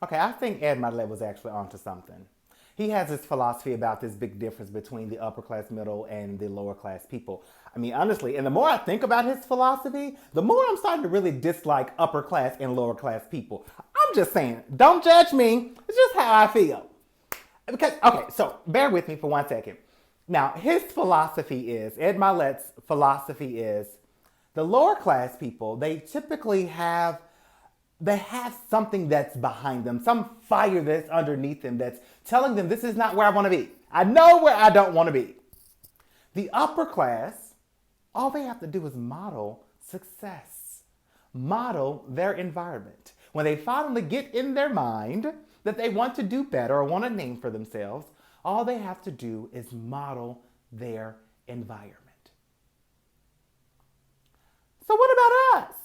Okay, I think Ed Mylett was actually onto something. He has this philosophy about this big difference between the upper class, middle, and the lower class people. I mean, honestly, and the more I think about his philosophy, the more I'm starting to really dislike upper class and lower class people. I'm just saying, don't judge me. It's just how I feel. Because, okay, so bear with me for 1 second. Now, his philosophy is, Ed Mylett's philosophy is, the lower class people, they have something that's behind them, some fire that's underneath them that's telling them this is not where I want to be. I know where I don't want to be. The upper class, all they have to do is model success, model their environment. When they finally get in their mind that they want to do better or want a name for themselves, all they have to do is model their environment. So, what about us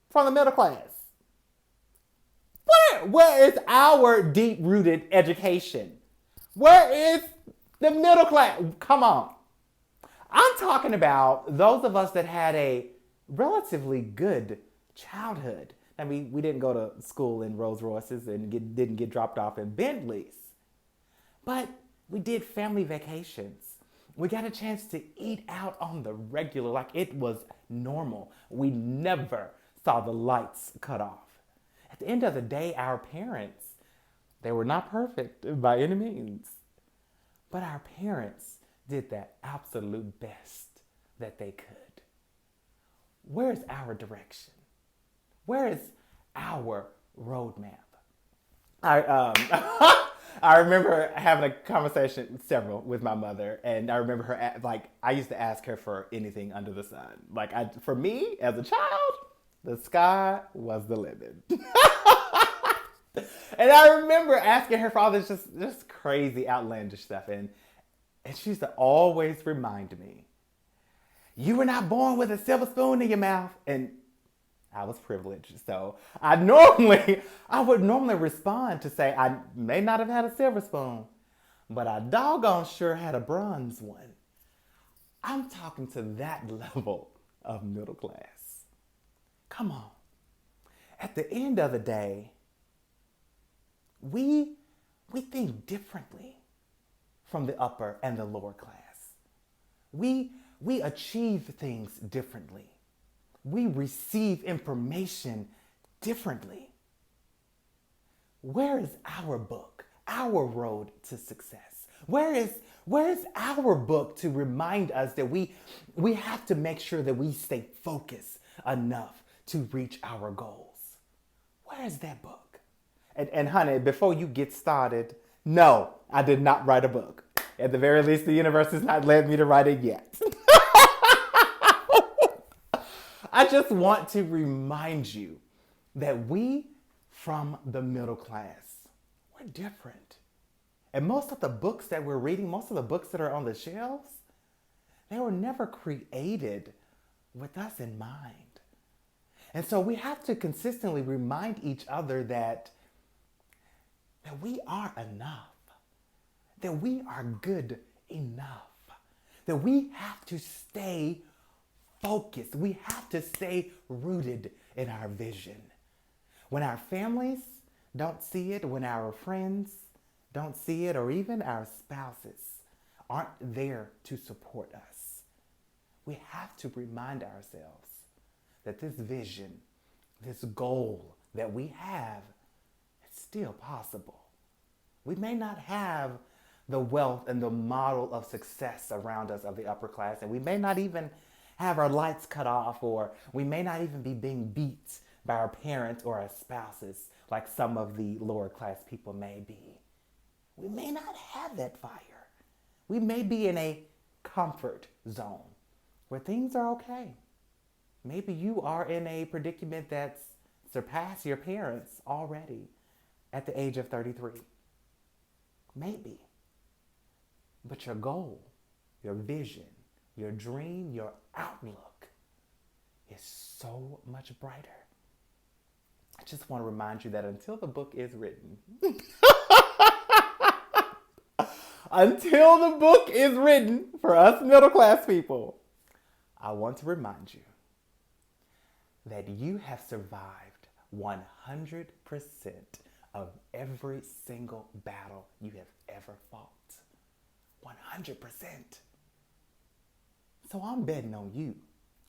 from the middle class? Where is our deep rooted education? Where is the middle class? Come on. I'm talking about those of us that had a relatively good childhood. I mean, we didn't go to school in Rolls Royces and didn't get dropped off in Bentleys, but we did family vacations. We got a chance to eat out on the regular like it was normal. We never saw the lights cut off. At the end of the day, our parents, they were not perfect by any means, but our parents did that absolute best that they could. Where's our direction? Where is our roadmap? I I remember having a conversation several with my mother, and I remember her like I used to ask her for anything under the sun. For me as a child, the sky was the limit. And I remember asking her for all this just crazy, outlandish stuff, and she used to always remind me, "You were not born with a silver spoon in your mouth," and I was privileged, so I would normally respond to say I may not have had a silver spoon, but I doggone sure had a bronze one. I'm talking to that level of middle class. Come on. At the end of the day, we think differently from the upper and the lower class. We achieve things differently. We receive information differently. Where is our book, our road to success? Where is our book to remind us that we have to make sure that we stay focused enough to reach our goals? Where is that book? And honey, before you get started, no, I did not write a book. At the very least, the universe has not led me to write it yet. I just want to remind you that we from the middle class, we're different. And most of the books that we're reading, most of the books that are on the shelves, they were never created with us in mind. And so we have to consistently remind each other that we are enough, that we are good enough, that we have to stay focused. We have to stay rooted in our vision. When our families don't see it, when our friends don't see it, or even our spouses aren't there to support us, we have to remind ourselves that this vision, this goal that we have, it's still possible. We may not have the wealth and the model of success around us of the upper class, and we may not even have our lights cut off, or we may not even be being beat by our parents or our spouses like some of the lower class people may be. We may not have that fire. We may be in a comfort zone where things are okay. Maybe you are in a predicament that's surpassed your parents already at the age of 33. Maybe. But your goal, your vision, your dream, your outlook is so much brighter. I just want to remind you that until the book is written, until the book is written for us middle class people, I want to remind you that you have survived 100% of every single battle you have ever fought. 100%. So I'm betting on you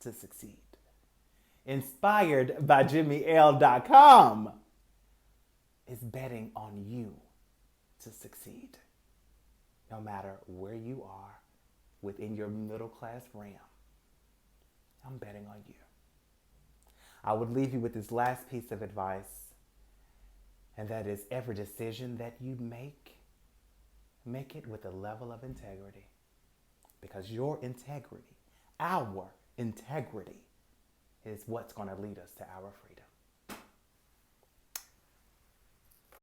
to succeed. Inspired by JimmyL.com is betting on you to succeed. No matter where you are within your middle class realm, I'm betting on you. I would leave you with this last piece of advice, and that is every decision that you make it with a level of integrity. Because your integrity, our integrity, is what's going to lead us to our freedom.